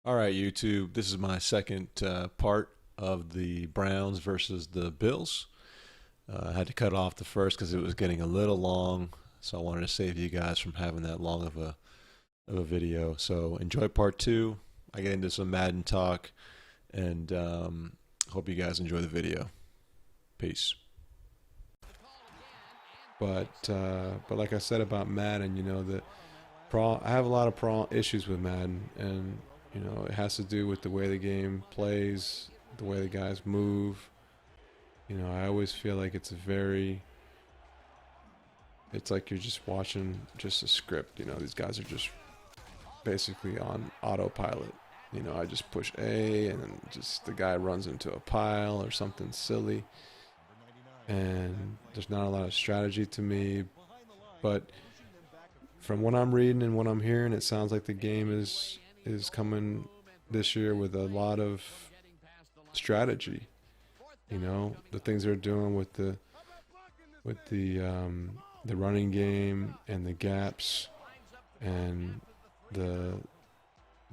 All right, YouTube. This is my second part of the Browns versus the Bills. I had to cut off the first because it was getting a little long, so I wanted to save you guys from having that long of a video. So enjoy part two. I get into some Madden talk, and hope you guys enjoy the video. Peace. But like I said about Madden, I have a lot of issues with Madden, and it has to do with the way the game plays, the way the guys move. I always feel like it's like you're just watching just a script. These guys are just basically on autopilot. I just push A and then just the guy runs into a pile or something silly, and there's not a lot of strategy to me. But from what I'm reading and what I'm hearing, it sounds like the game is coming this year with a lot of strategy. The things they're doing with the running game and the gaps and the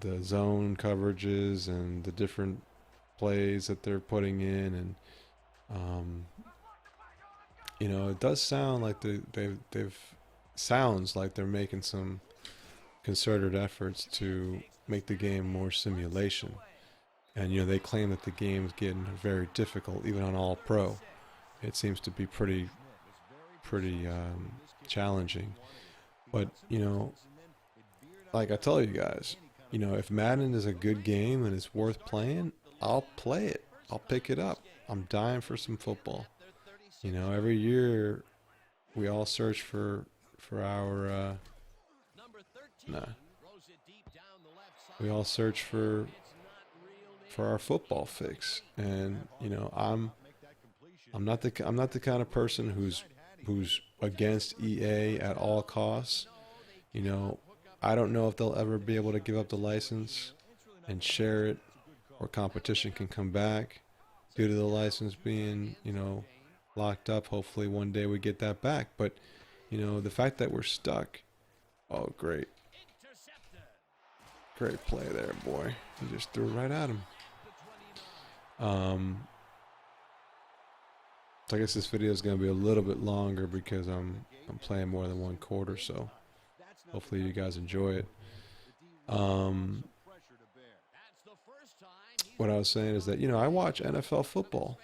the zone coverages and the different plays that they're putting in, and um, it does sound like they've sounds like they're making some concerted efforts to make the game more simulation. And they claim that the game's getting very difficult, even on All Pro. It seems to be pretty challenging. But like I tell you guys, if Madden is a good game and it's worth playing, I'll play it. I'll pick it up. I'm dying for some football. Every year we all search for our nah. We all search for our football fix, and I'm not the kind of person who's against EA at all costs. You know, I don't know if they'll ever be able to give up the license and share it, or competition can come back due to the license being, locked up. Hopefully one day we get that back. But, the fact that we're stuck, oh, great. Great play there, boy. He just threw it right at him. Um, so I guess this video is going to be a little bit longer because I'm playing more than one quarter, so hopefully you guys enjoy it. Um, what I was saying is that, I watch NFL football.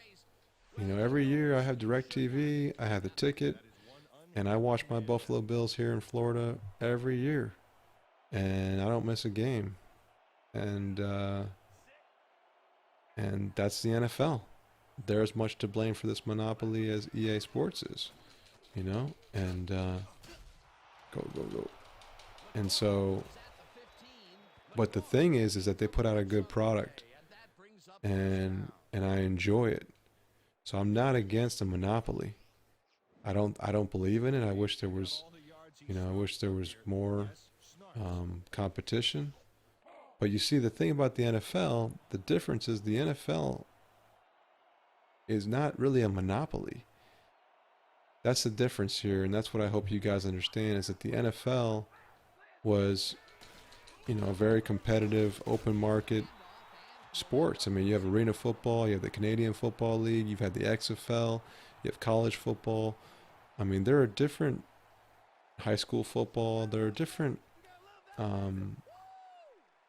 Every year I have DirecTV, I have the ticket, and I watch my Buffalo Bills here in Florida every year. And I don't miss a game. And and that's the NFL. They're as much to blame for this monopoly as EA Sports is, and go. And so, but the thing is that they put out a good product, and I enjoy it. So I'm not against a monopoly. I don't believe in it. I wish there was, I wish there was more competition. But you see, the thing about the NFL, the difference is the NFL is not really a monopoly. That's the difference here, and that's what I hope you guys understand, is that the NFL was, a very competitive, open market sports. I mean, you have arena football, you have the Canadian Football League, you've had the XFL, you have college football. I mean, there are different high school football, there are different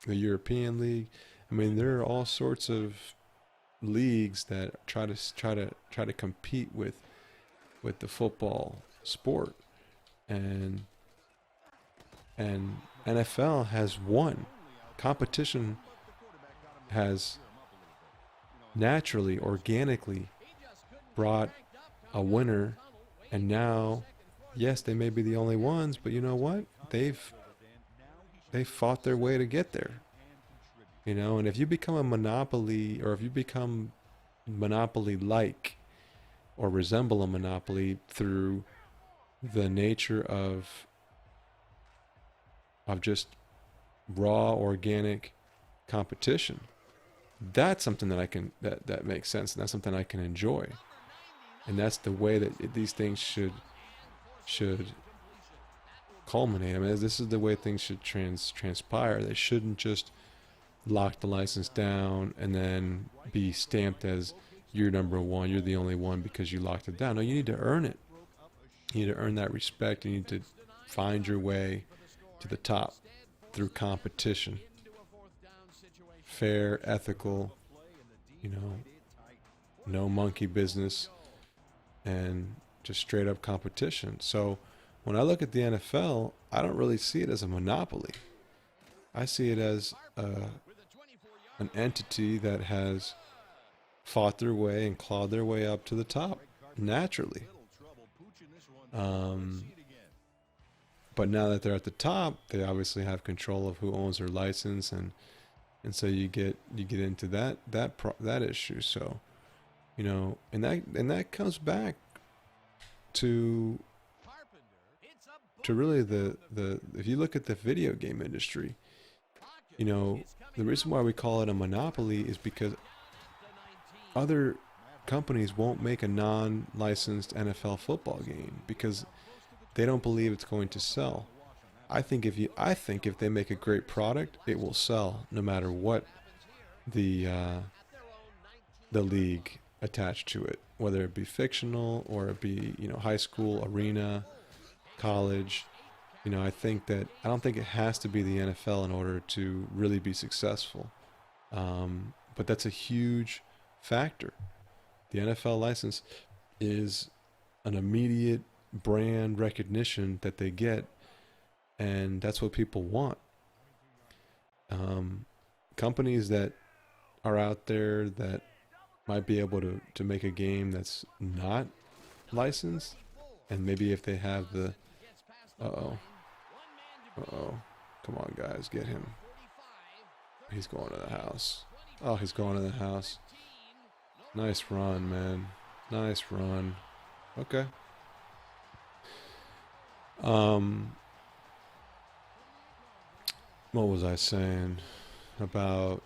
the European League. I mean, there are all sorts of leagues that try to compete with the football sport, and and NFL has won. Competition has naturally, organically brought a winner, and now, yes, they may be the only ones, but you know what? They fought their way to get there. And if you become a monopoly, or if you become monopoly like, or resemble a monopoly through the nature of just raw organic competition, that's something that I can that makes sense, and that's something I can enjoy. And that's the way that these things should culminate. I mean, this is the way things should transpire. They shouldn't just lock the license down and then be stamped as you're number one, you're the only one because you locked it down. No, you need to earn it. You need to earn that respect. You need to find your way to the top through competition. Fair, ethical, you know, no monkey business, and just straight up competition. So when I look at the NFL, I don't really see it as a monopoly. I see it as an entity that has fought their way and clawed their way up to the top naturally. But now that they're at the top, they obviously have control of who owns their license, and so you get into that issue. So, you know, and that comes back to really the if you look at the video game industry, you know, the reason why we call it a monopoly is because other companies won't make a non-licensed NFL football game because they don't believe it's going to sell. I think if they make a great product, it will sell no matter what the league attached to it, whether it be fictional or it be, you know, high school, arena, college. You know, I don't think it has to be the NFL in order to really be successful. But that's a huge factor. The NFL license is an immediate brand recognition that they get, and that's what people want. Companies that are out there that might be able to make a game that's not licensed, and maybe if they have the come on guys, get him. He's going to the house. Oh, he's going to the house. Nice run, man. Nice run. Okay. What was I saying about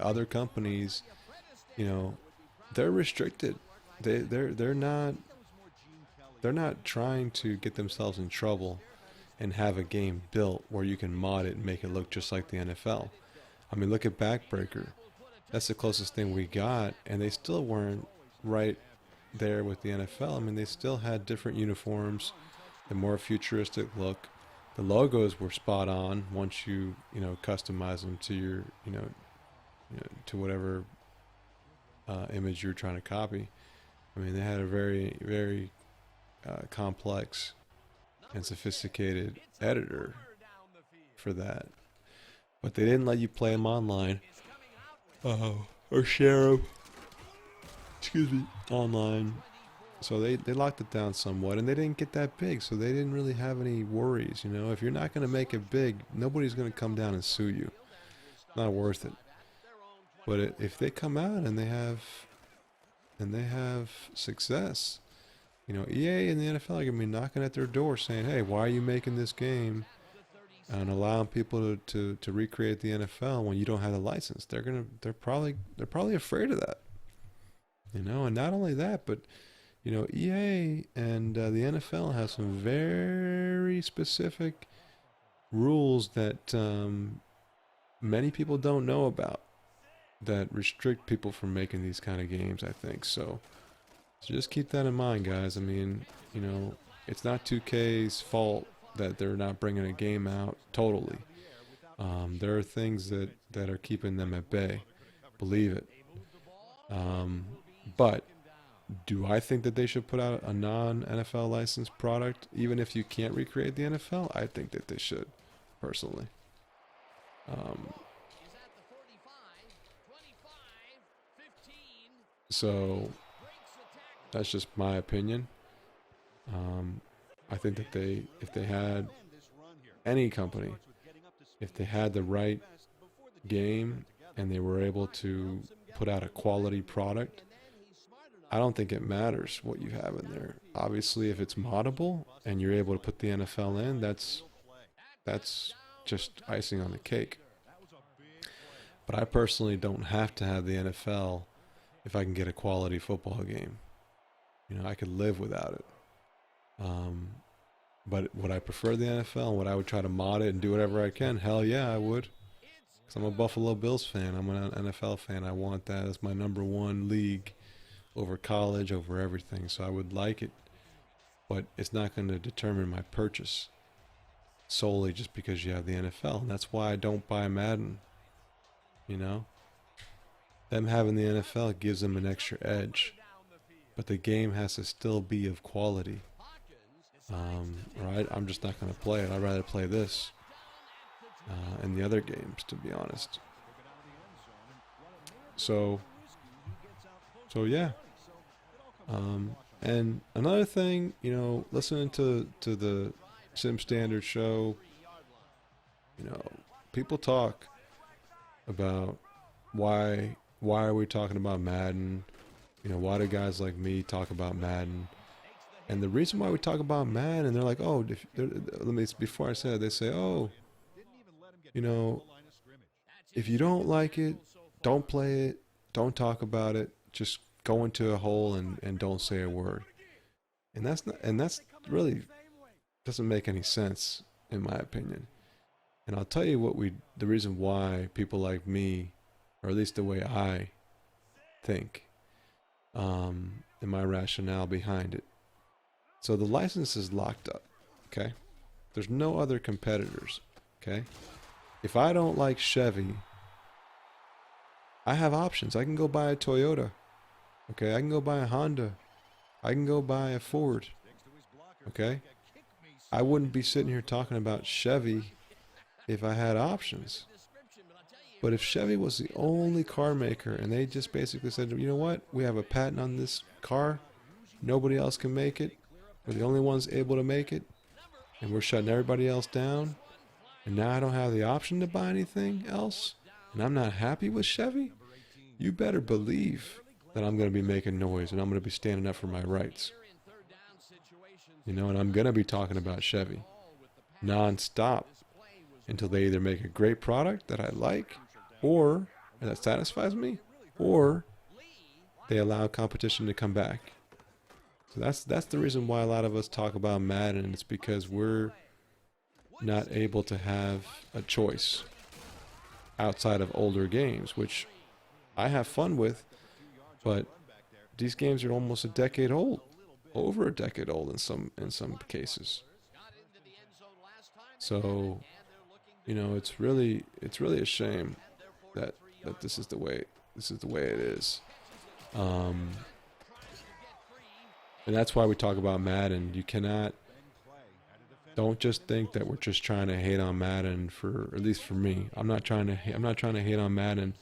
other companies? You know, they're restricted. They're not trying to get themselves in trouble and have a game built where you can mod it and make it look just like the NFL. I mean, look at Backbreaker. That's the closest thing we got, and they still weren't right there with the NFL. I mean, they still had different uniforms, the more futuristic look. The logos were spot on once you customize them to your, to whatever image you're trying to copy. I mean, they had a very, very complex and sophisticated editor for that. But they didn't let you play them online. Or share them. Excuse me. Online. So they locked it down somewhat, and they didn't get that big, so they didn't really have any worries. You know, if you're not going to make it big, nobody's going to come down and sue you. It's not worth it. But if they come out and they have success, you know, EA and the NFL are going to be knocking at their door saying, "Hey, why are you making this game and allowing people to recreate the NFL when you don't have a license?" They're probably afraid of that. You know, and not only that, but you know, EA and the NFL have some very specific rules that many people don't know about that restrict people from making these kind of games, I think. So just keep that in mind, guys. I mean, you know, it's not 2K's fault that they're not bringing a game out totally. There are things that are keeping them at bay. Believe it. But do I think that they should put out a non-NFL licensed product, even if you can't recreate the NFL? I think that they should, personally. So that's just my opinion. I think that if they had any company, if they had the right game and they were able to put out a quality product, I don't think it matters what you have in there. Obviously, if it's moddable and you're able to put the NFL in, that's just icing on the cake. But I personally don't have to have the NFL if I can get a quality football game. You know, I could live without it. But would I prefer the NFL? Would I would try to mod it and do whatever I can? Hell yeah, I would. Because I'm a Buffalo Bills fan. I'm an NFL fan. I want that as my number one league over college, over everything. So I would like it. But it's not going to determine my purchase solely just because you have the NFL. And that's why I don't buy Madden. You know? Them having the NFL gives them an extra edge. But the game has to still be of quality. Right? I'm just not going to play it. I'd rather play this and the other games, to be honest. So yeah. And another thing, you know, listening to the Sim Standard show, you know, people talk about why are we talking about Madden? You know, why do guys like me talk about Madden? And the reason why we talk about Madden, they're like, oh, before I say it, they say, oh, you know, if you don't like it, don't play it, don't talk about it, just go into a hole and don't say a word. And that's really doesn't make any sense in my opinion. And I'll tell you the reason why people like me, or at least the way I think, and my rationale behind it. So the license is locked up, okay? There's no other competitors, okay? If I don't like Chevy, I have options. I can go buy a Toyota, okay? I can go buy a Honda. I can go buy a Ford, okay? I wouldn't be sitting here talking about Chevy if I had options. But if Chevy was the only car maker and they just basically said, you know what, we have a patent on this car, nobody else can make it, we're the only ones able to make it, and we're shutting everybody else down, and now I don't have the option to buy anything else, and I'm not happy with Chevy, you better believe that I'm going to be making noise and I'm going to be standing up for my rights. You know, and I'm going to be talking about Chevy non-stop until they either make a great product that I like, or that satisfies me, or they allow competition to come back. So that's the reason why a lot of us talk about Madden. It's because we're not able to have a choice outside of older games, which I have fun with, but these games are almost a decade old, over a decade old in some cases. So, you know, it's really a shame that this is the way it is. And that's why we talk about Madden. You cannot, don't just think that we're just trying to hate on Madden, for at least for me. I'm not trying to hate on Madden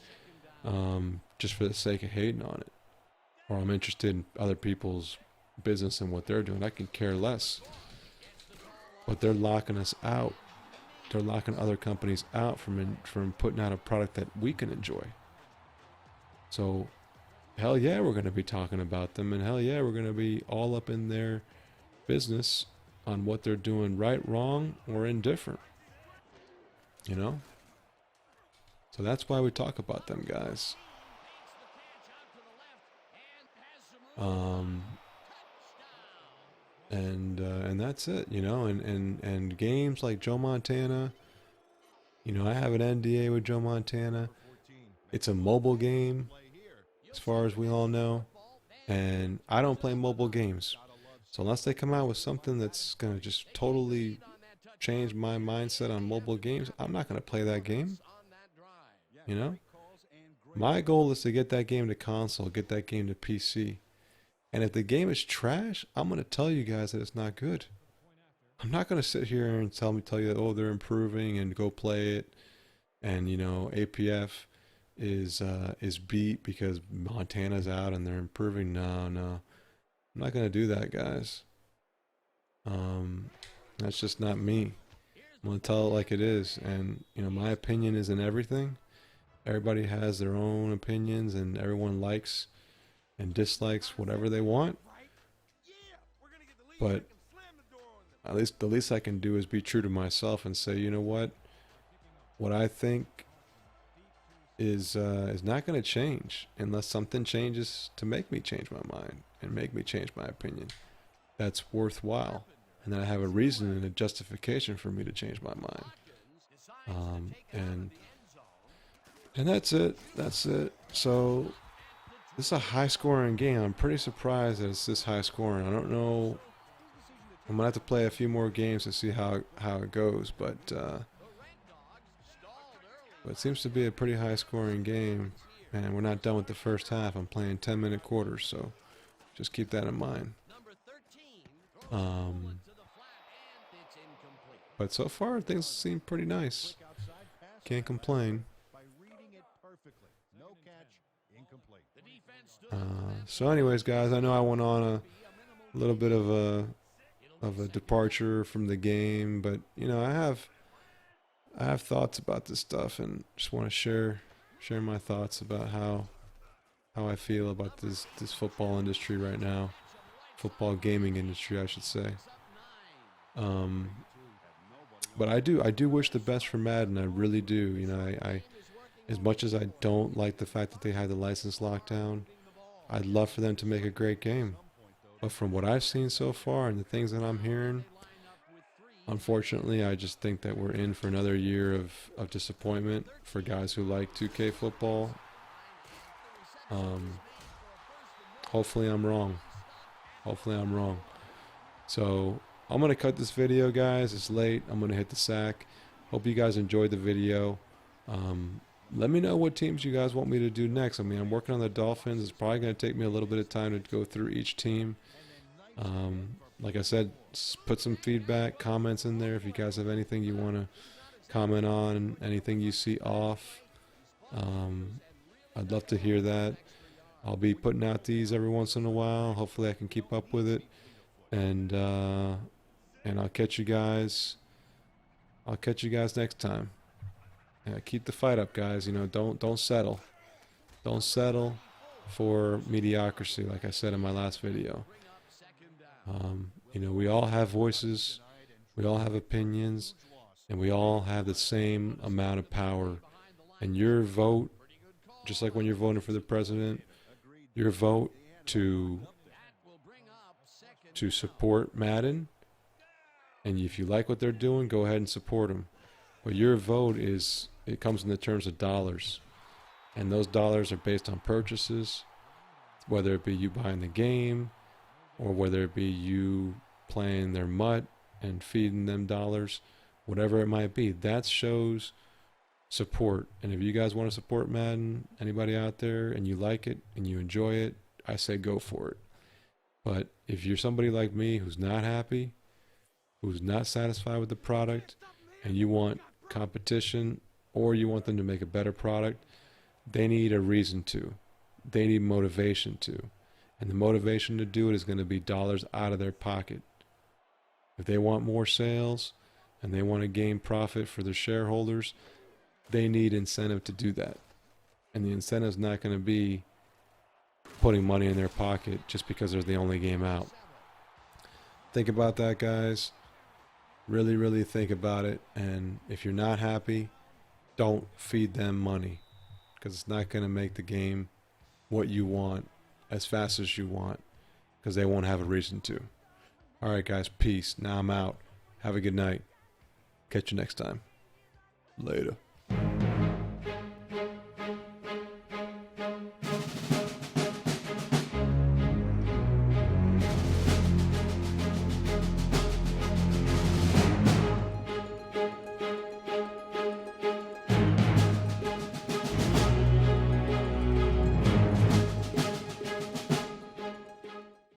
just for the sake of hating on it, or I'm interested in other people's business and what they're doing. I can care less. But they're locking us out. They're locking other companies out from putting out a product that we can enjoy. So, hell yeah, we're going to be talking about them, and hell yeah, we're going to be all up in their business on what they're doing right, wrong, or indifferent. You know? So that's why we talk about them, guys. And that's it, you know, and games like Joe Montana, you know, I have an NDA with Joe Montana. It's a mobile game, as far as we all know, and I don't play mobile games. So unless they come out with something that's going to just totally change my mindset on mobile games, I'm not going to play that game. You know? My goal is to get that game to console, get that game to PC. And if the game is trash, I'm going to tell you guys that it's not good. I'm not going to sit here and tell you that, oh, they're improving and go play it. And, you know, APF is beat because Montana's out and they're improving. No. I'm not going to do that, guys. That's just not me. I'm going to tell it like it is. And, you know, my opinion isn't everything. Everybody has their own opinions and everyone likes and dislikes whatever they want. But at least the least I can do is be true to myself and say, you know what I think is not going to change unless something changes to make me change my mind and make me change my opinion. That's worthwhile. and then I have a reason and a justification for me to change my mind. And that's it. That's it. So this is a high-scoring game. I'm pretty surprised that it's this high-scoring. I don't know. I'm gonna have to play a few more games to see how it goes, but it seems to be a pretty high-scoring game. And we're not done with the first half. I'm playing 10-minute quarters, so just keep that in mind. But so far, things seem pretty nice. Can't complain. So anyways, guys, I know I went on a little bit of a departure from the game, but you know, I have thoughts about this stuff, and just want to share my thoughts about how I feel about this football industry right now, football gaming industry, I should say. But I do wish the best for Madden. I really do. You know, I as much as I don't like the fact that they had the license lockdown, I'd love for them to make a great game. But from what I've seen so far and the things that I'm hearing, unfortunately, I just think that we're in for another year of disappointment for guys who like 2K football. Hopefully I'm wrong. Hopefully I'm wrong. So I'm going to cut this video, guys. It's late. I'm going to hit the sack. Hope you guys enjoyed the video. Let me know what teams you guys want me to do next. I mean, I'm working on the Dolphins. It's probably going to take me a little bit of time to go through each team. Like I said, put some feedback, comments in there if you guys have anything you want to comment on, anything you see off. I'd love to hear that. I'll be putting out these every once in a while. Hopefully I can keep up with it. And I'll catch you guys. I'll catch you guys next time. Yeah, keep the fight up, guys. You know, don't settle. Don't settle for mediocrity, like I said in my last video. You know, we all have voices, we all have opinions, and we all have the same amount of power. And your vote, just like when you're voting for the president, your vote to support Madden, and if you like what they're doing, go ahead and support them. But your vote it comes in the terms of dollars, and those dollars are based on purchases, whether it be you buying the game or whether it be you playing their mutt and feeding them dollars, whatever it might be. That shows support. And if you guys want to support Madden, anybody out there, and you like it and you enjoy it, I say go for it. But if you're somebody like me who's not happy, who's not satisfied with the product, and you want competition or you want them to make a better product, they need a reason to. They need motivation to. And the motivation to do it is going to be dollars out of their pocket. If they want more sales and they want to gain profit for their shareholders, they need incentive to do that. And the incentive is not going to be putting money in their pocket just because they're the only game out. Think about that, guys. Really, really think about it. And if you're not happy, don't feed them money, because it's not going to make the game what you want as fast as you want, because they won't have a reason to. All right, guys, peace. Now I'm out. Have a good night. Catch you next time. Later.